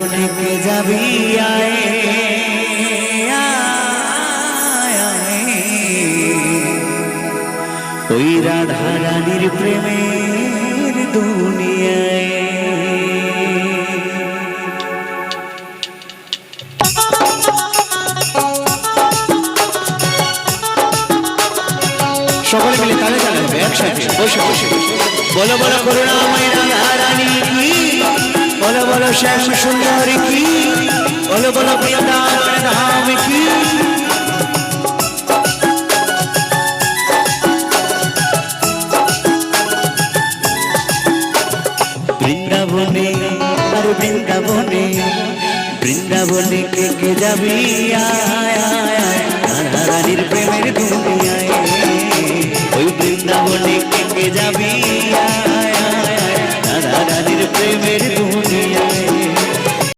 लेके जाबी आए ওই রাধা রানীর প্রেমের দুনিয়ায়। সকলে মিলে তালে তালে একসাথে বসে বসে বলো বলো করুণাময় রাধা রানী কি, বলো বলো শ্যাম সুন্দরী কি, বলো বলো বৃন্দাবন ধাম কি। বৃন্দাবনে আর বৃন্দাবনে বৃন্দাবনে কে যাবি রাধা রানীর প্রেমের দুনিয়ায়। ওই বৃন্দাবনে কে যাবি